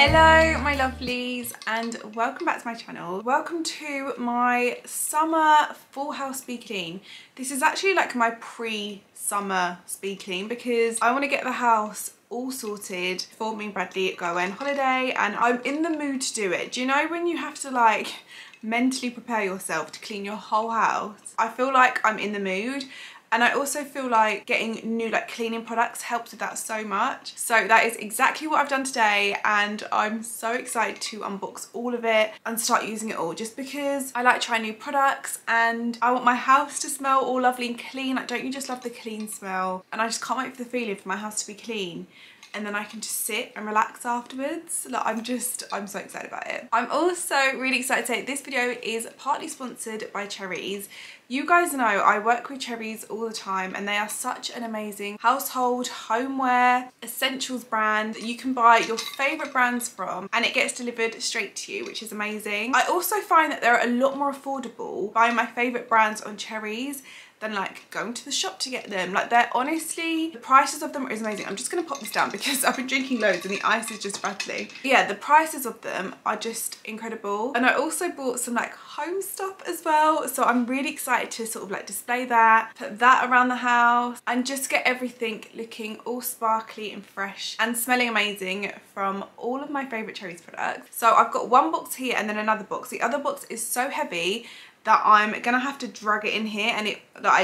Hello my lovelies and welcome back to my channel. Welcome to my summer full house speed clean. This is actually like my pre-summer speed clean because I want to get the house all sorted before me and Bradley go away on holiday, and I'm in the mood to do it. Do you know when you have to like mentally prepare yourself to clean your whole house? I feel like I'm in the mood. And I also feel like getting new like cleaning products helps with that so much. So that is exactly what I've done today, and I'm so excited to unbox all of it and start using it all, just because I like trying new products and I want my house to smell all lovely and clean. Like, don't you just love the clean smell? And I just can't wait for the feeling for my house to be clean, and then I can just sit and relax afterwards. Like, I'm so excited about it. I'm also really excited to say this video is partly sponsored by Cherries. You guys know I work with Cherries all the time, and they are such an amazing household homeware essentials brand that you can buy your favorite brands from and it gets delivered straight to you, which is amazing. I also find that they're a lot more affordable buying my favorite brands on Cherries than like going to the shop to get them. Like, they're honestly, the prices of them is amazing. I'm just gonna pop this down because I've been drinking loads and the ice is just rattling. But yeah, the prices of them are just incredible. And I also bought some like home stuff as well, so I'm really excited to sort of like display that, put that around the house, and just get everything looking all sparkly and fresh and smelling amazing from all of my favorite Cherries products. So I've got one box here and then another box. The other box is so heavy that I'm gonna have to drag it in here, and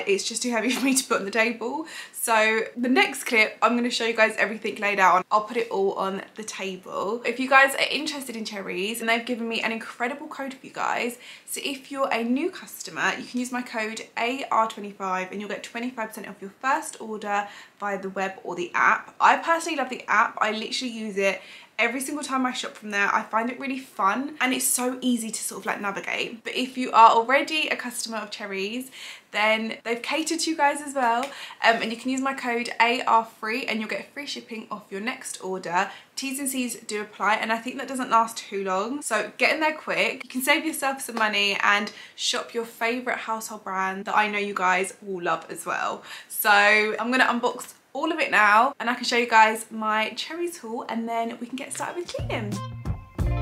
it's just too heavy for me to put on the table. So the next clip, I'm gonna show you guys everything laid out. I'll put it all on the table. If you guys are interested in Cherries, and they've given me an incredible code for you guys. So if you're a new customer, you can use my code AR25 and you'll get 25% off your first order via the web or the app. I personally love the app. I literally use it every single time I shop from there. I find it really fun and it's so easy to sort of like navigate. But if you are already a customer of Cherries, then they've catered to you guys as well, and you can use my code AR3 and you'll get free shipping off your next order. T's and C's do apply, and I think that doesn't last too long, so get in there quick. You can save yourself some money and shop your favorite household brand that I know you guys will love as well. So I'm gonna unbox all of it now and I can show you guys my Cherries haul, and then we can get started with cleaning.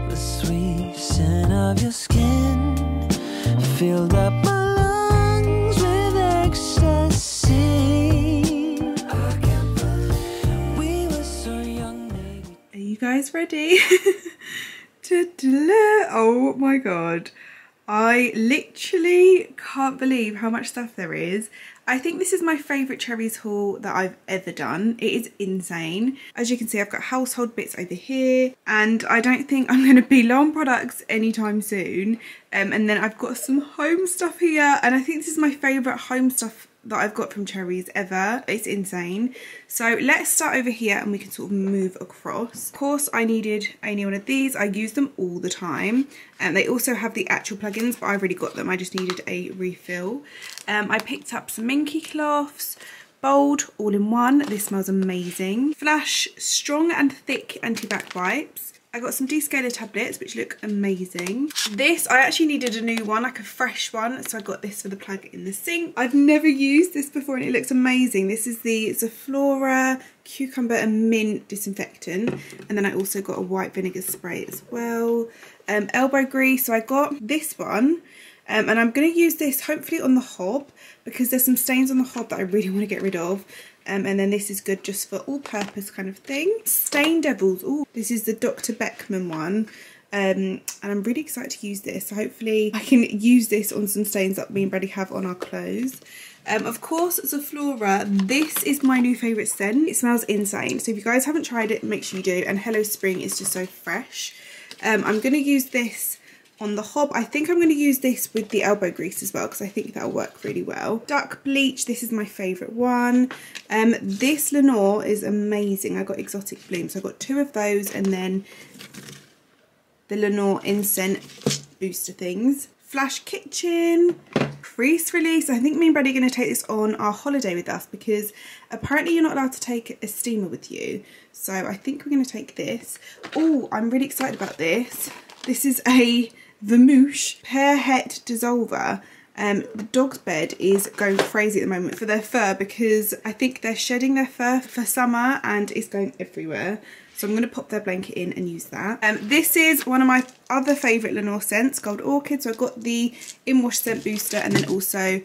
The sweet scent of your skin filled up my lungs with ecstasy. We were so young, baby. Are you guys ready? Oh my god, I literally can't believe how much stuff there is. I think this is my favourite Cherries haul that I've ever done. It is insane. As you can see, I've got household bits over here, and I don't think I'm going to be low on products anytime soon. And then I've got some home stuff here, and I think this is my favourite home stuff that I've got from Cherries ever. It's insane. So let's start over here and we can sort of move across. Of course, I needed a new one of these. I use them all the time, and they also have the actual plugins, but I've already got them. I just needed a refill. I picked up some Minky cloths, Bold all in one. This smells amazing. Flash strong and thick anti-bac wipes. I got some descaler tablets, which look amazing. This, I actually needed a new one, like a fresh one, so I got this for the plug in the sink. I've never used this before and it looks amazing. This is the Zoflora cucumber and mint disinfectant, and then I also got a white vinegar spray as well. Elbow grease, so I got this one, and I'm going to use this hopefully on the hob because there's some stains on the hob that I really want to get rid of. And then this is good just for all-purpose kind of thing. Stain Devils. Oh, this is the Dr. Beckman one. And I'm really excited to use this. So hopefully I can use this on some stains that me and Brady have on our clothes. Of course, Zoflora. This is my new favourite scent. It smells insane. So if you guys haven't tried it, make sure you do. And Hello Spring is just so fresh. I'm going to use this on the hob. I think I'm going to use this with the elbow grease as well because I think that'll work really well. Duck Bleach, this is my favourite one. This Lenore is amazing. I got Exotic Bloom, so I got two of those, and then the Lenore Incense booster things. Flash Kitchen, Crease Release. I think me and Brady are going to take this on our holiday with us because apparently you're not allowed to take a steamer with you. So I think we're going to take this. Oh, I'm really excited about this. This is a Vermouche Pear Het Dissolver. The dog's bed is going crazy at the moment for their fur because I think they're shedding their fur for summer and it's going everywhere. So I'm going to pop their blanket in and use that. This is one of my other favourite Lenore scents, Gold Orchid. So I've got the in-wash scent booster and then also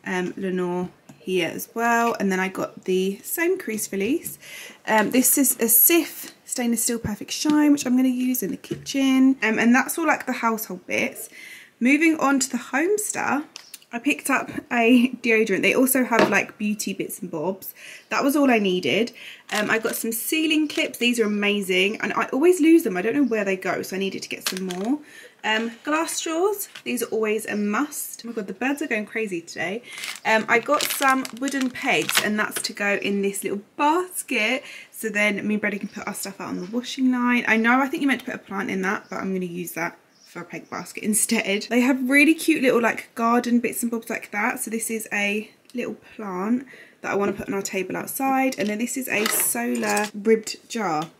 Lenore here as well. And then I got the same crease release. This is a Sif stainless steel perfect shine, which I'm going to use in the kitchen. And that's all like the household bits. Moving on to the home stuff, I picked up a deodorant. They also have like beauty bits and bobs. That was all I needed. I got some sealing clips. These are amazing and I always lose them. I don't know where they go, so I needed to get some more. Glass straws. These are always a must. Oh my god, the birds are going crazy today. I got some wooden pegs and that's to go in this little basket. So then me and Brady can put our stuff out on the washing line. I think you meant to put a plant in that, but I'm going to use that for a peg basket instead. They have really cute little like garden bits and bobs like that. So this is a little plant that I want to put on our table outside, and then this is a solar ribbed jar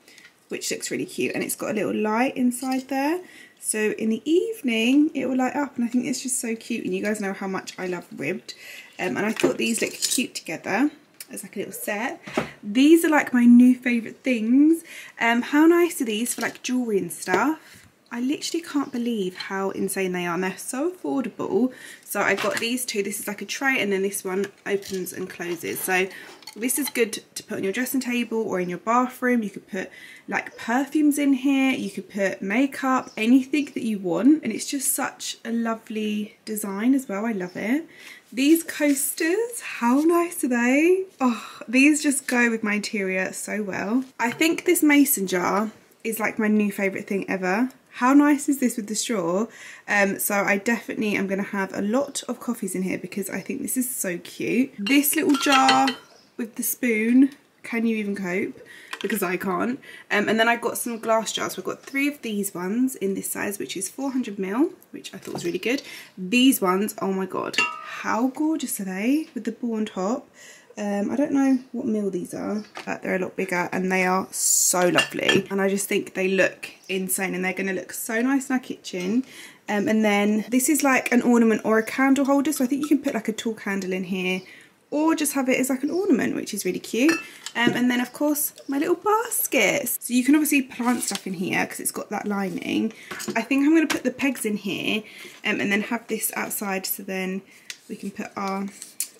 which looks really cute, and it's got a little light inside there, so in the evening it will light up, and I think it's just so cute, and you guys know how much I love ribbed, and I thought these look cute together as like a little set. These are like my new favourite things. How nice are these for like jewellery and stuff? I literally can't believe how insane they are, and they're so affordable. So I got these two. This is like a tray, and then this one opens and closes. So this is good to put on your dressing table or in your bathroom. You could put like perfumes in here, you could put makeup, anything that you want, and it's just such a lovely design as well. I love it. These coasters, how nice are they? Oh, these just go with my interior so well. I think this mason jar is like my new favourite thing ever. How nice is this with the straw? So I definitely am going to have a lot of coffees in here because I think this is so cute. This little jar with the spoon, can you even cope? Because I can't. And then I got some glass jars. So I've got 3 of these ones in this size, which is 400ml, which I thought was really good. These ones, oh my god, how gorgeous are they with the ball on top? I don't know what mil these are, but they're a lot bigger and they are so lovely, and I just think they look insane, and they're going to look so nice in our kitchen. And then this is like an ornament or a candle holder, so I think you can put like a tall candle in here or just have it as like an ornament, which is really cute. And then of course my little baskets, so you can obviously plant stuff in here because it's got that lining. I think I'm going to put the pegs in here and then have this outside, so then we can put our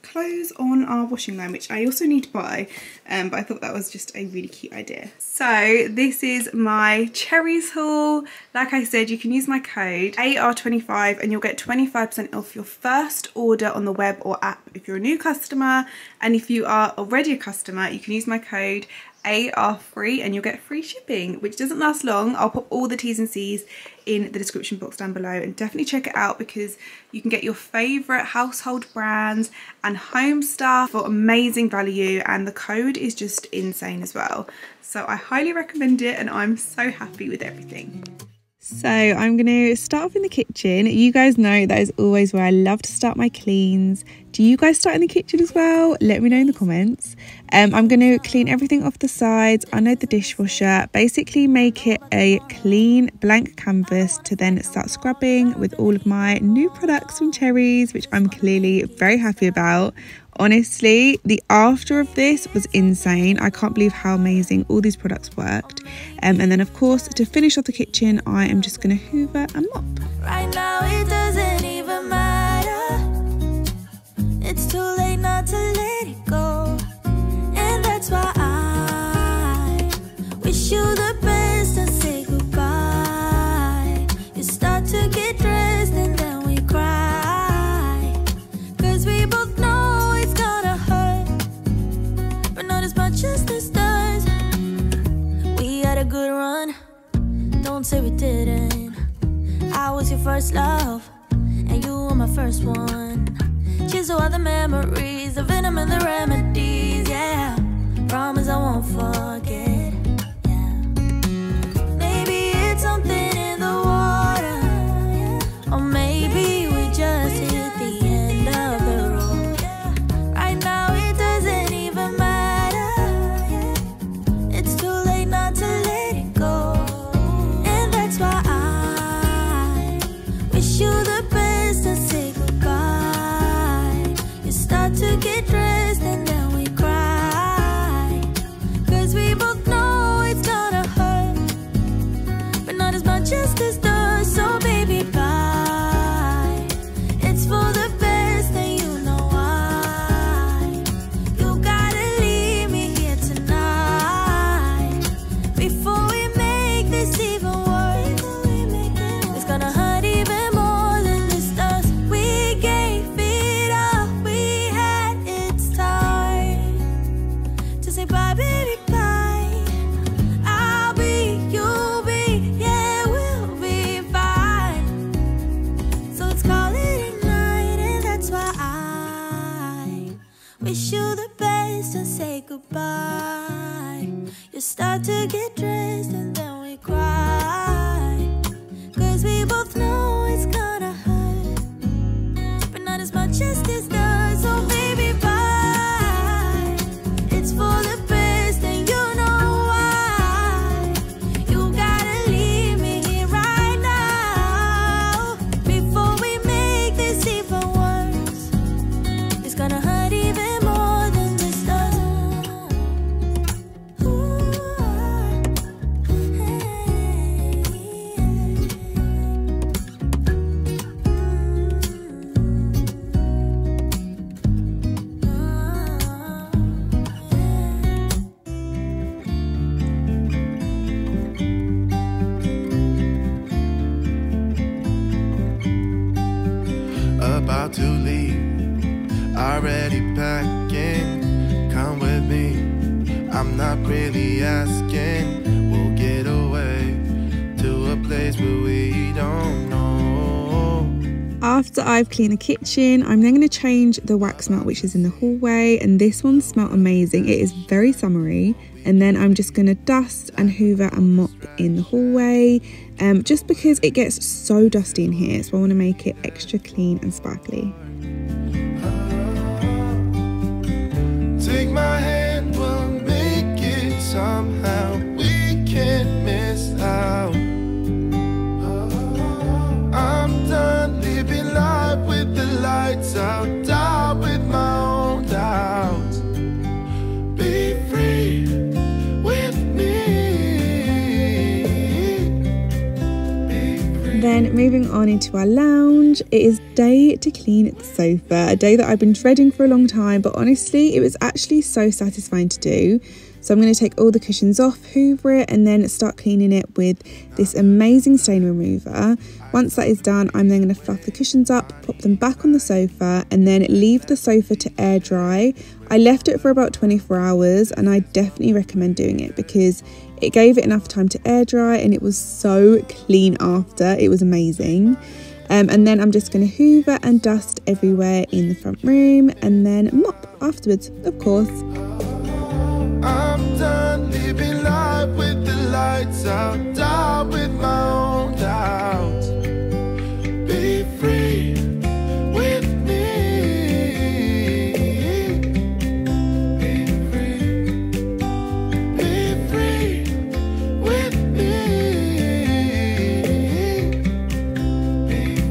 clothes on our washing line, which I also need to buy, but I thought that was just a really cute idea. So this is my cherries haul. Like I said, you can use my code AR25 and you'll get 25% off your first order on the web or app if you're a new customer, and if you are already a customer you can use my code AR3 and you'll get free shipping, which doesn't last long. I'll pop all the T's and C's in the description box down below, and definitely check it out because you can get your favourite household brands and home stuff for amazing value, and the code is just insane as well. So I highly recommend it and I'm so happy with everything. So I'm going to start off in the kitchen. You guys know that is always where I love to start my cleans. Do you guys start in the kitchen as well? Let me know in the comments. I'm going to clean everything off the sides, unload the dishwasher, basically make it a clean blank canvas to then start scrubbing with all of my new products from Cherries, which I'm clearly very happy about. Honestly, the after of this was insane. I can't believe how amazing all these products worked. And then of course, to finish off the kitchen, I am just going to hoover and mop. Right now it doesn't even matter. It's too late not to let it go. And that's why I wish you the best and say goodbye. You start to get dressed and then we cry, 'cause we both know it's gonna hurt, but not as much as this does. We had a good run, don't say we didn't. I was your first love, and you were my first one. Cheers to all the memories, the venom and the remedies, yeah. Promise I won't forget, yeah. Maybe it's something in the water, yeah. Or maybe we just hit the end of the road, yeah. Right now it doesn't even matter, yeah. It's too late not to let it go. And that's why I wish you the best and say goodbye. You start to get dressed and then we cry, 'cause we both know as this does, so baby, bye. It's for the best, and you know why. You gotta leave me here tonight before we make this even worse. It's gonna hurt even more than this does. We gave it all we had. It's time to say bye, baby, bye. I'll be, you'll be, yeah, we'll be fine. So let's call it a night, and that's why I wish you the best and say goodbye. You start to get dressed and then we cry, 'cause we both know it's gonna hurt, but not as much as this does. So baby, bye. It's for the best, and you know why. You gotta leave me here right now before we make this even worse. It's gonna hurt even more than this does. Ooh, About to leave, already packing. Come with me, I'm not really asking. We'll get away to a place where we don't know. After I've cleaned the kitchen, I'm then going to change the wax mat which is in the hallway, and this one smelled amazing. It is very summery. And then I'm just going to dust and hoover and mop in the hallway, just because it gets so dusty in here, so I want to make it extra clean and sparkly. Take my hand, we'll make it somehow. We can't miss out. I'm done living life with the lights out, die with my own doubts. Be free with me. Be free. Then moving on into our lounge, it is day to clean the sofa, a day that I've been dreading for a long time, but honestly it was actually so satisfying to do. So I'm going to take all the cushions off, hoover it, and then start cleaning it with this amazing stain remover. Once that is done, I'm then going to fluff the cushions up, pop them back on the sofa, and then leave the sofa to air dry. I left it for about 24 hours, and I definitely recommend doing it because it gave it enough time to air dry, and it was so clean after. It was amazing. And then I'm just going to hoover and dust everywhere in the front room, and then mop afterwards, of course. I'm done living life with the lights out, die with my own doubts. Be free with me. Be free. Be free with me. Be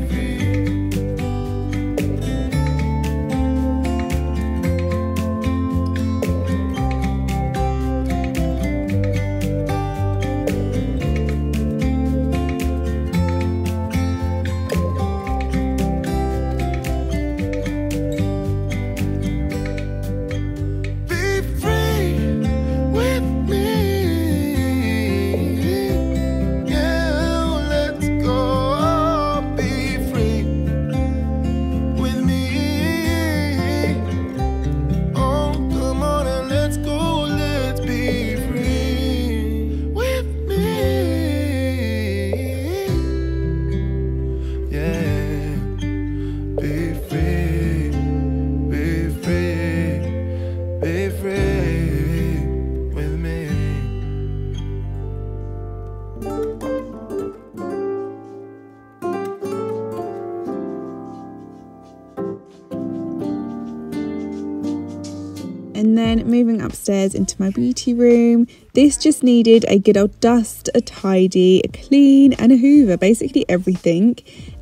And then moving upstairs into my beauty room, this just needed a good old dust, a tidy, a clean and a hoover, basically everything.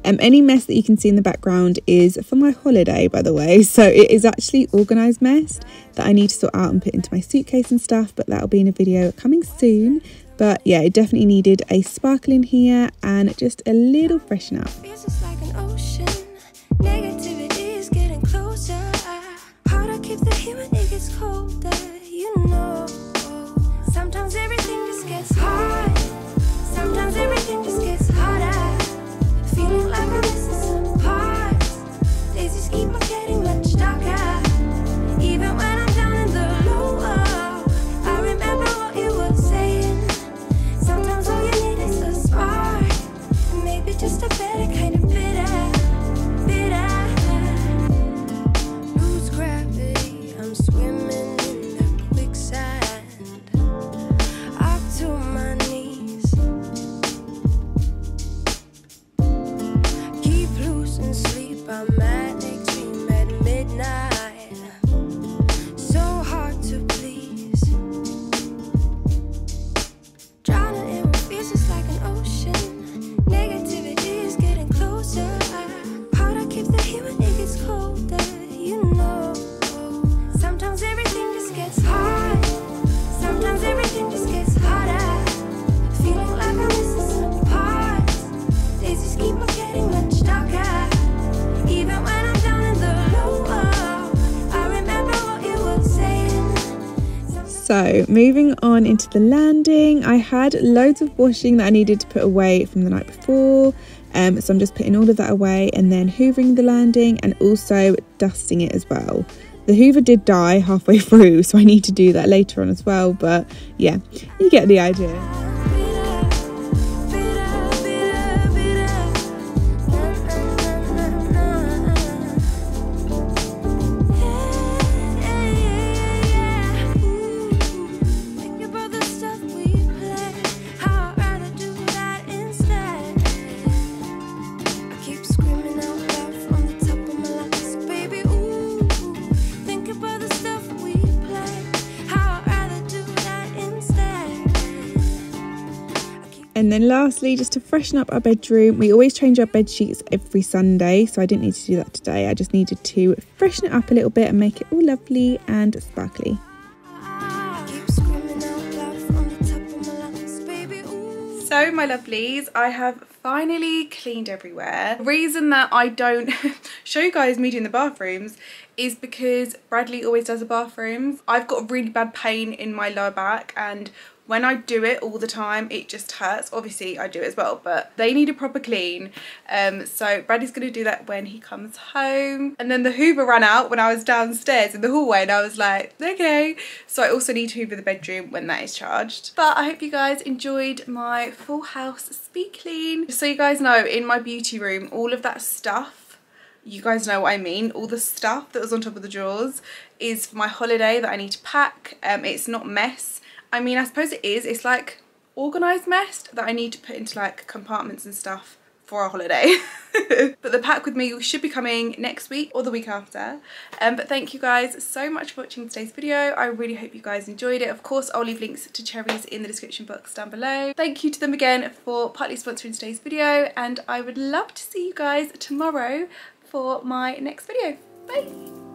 Any mess that you can see in the background is for my holiday, by the way, so it is actually organised mess that I need to sort out and put into my suitcase and stuff, but that'll be in a video coming soon. But yeah, it definitely needed a sparkle in here and just a little freshen up. Feels just like an ocean. Negativity is getting closer. Hard to keep the heat when it gets colder. You know, sometimes everything just gets hard. Sometimes everything just gets harder. Feeling like I'm missing some parts. Days just keep on getting much darker. Even when I'm down in the low, I remember what you were saying. Sometimes all you need is a spark. Maybe just a better kind of bitter. Lose gravity, I'm swimming in the quicksand. Up to my knees. Keep losing sleep, I'm manic dream at midnight. So hard to please. Drowning in what feels just like an ocean. Negativity is getting closer. Hard to keep the heat when it gets colder. You know, sometimes everything just gets hard. Sometimes everything just gets harder. Feeling like I'm missing some parts. Days just keep on getting much darker. Even when I'm down in the low, I remember what you were saying. So moving on into the landing, I had loads of washing that I needed to put away from the night before. So I'm just putting all of that away and then hoovering the landing and also dusting it as well. The hoover did die halfway through, so I need to do that later on as well, but yeah, you get the idea. Think about the stuff we play. How I'd rather do that instead. I keep screaming out loud from the top of my lungs, baby. Ooh, think about the stuff we play. How I'd rather do that instead. And then lastly, just to freshen up our bedroom, we always change our bed sheets every Sunday, so I didn't need to do that today. I just needed to freshen it up a little bit and make it all lovely and sparkly. I keep screaming out loud from the top of my lungs, baby. Ooh. So my lovelies, I have finally cleaned everywhere. The reason that I don't show you guys me doing the bathrooms is because Bradley always does the bathrooms. I've got a really bad pain in my lower back, and when I do it all the time, it just hurts. Obviously, I do it as well, but they need a proper clean. So Bradley's gonna do that when he comes home. And then the hoover ran out when I was downstairs in the hallway, and I was like, okay. So I also need to hoover the bedroom when that is charged. But I hope you guys enjoyed my full house speed clean. Just so you guys know, in my beauty room, all of that stuff, you guys know what I mean, all the stuff that was on top of the drawers is for my holiday that I need to pack. It's not mess. I mean, I suppose it is. It's like organised mess that I need to put into like compartments and stuff for our holiday. But the pack with me should be coming next week or the week after. But thank you guys so much for watching today's video. I really hope you guys enjoyed it. Of course, I'll leave links to Cherries in the description box down below. Thank you to them again for partly sponsoring today's video, and I would love to see you guys tomorrow for my next video. Bye!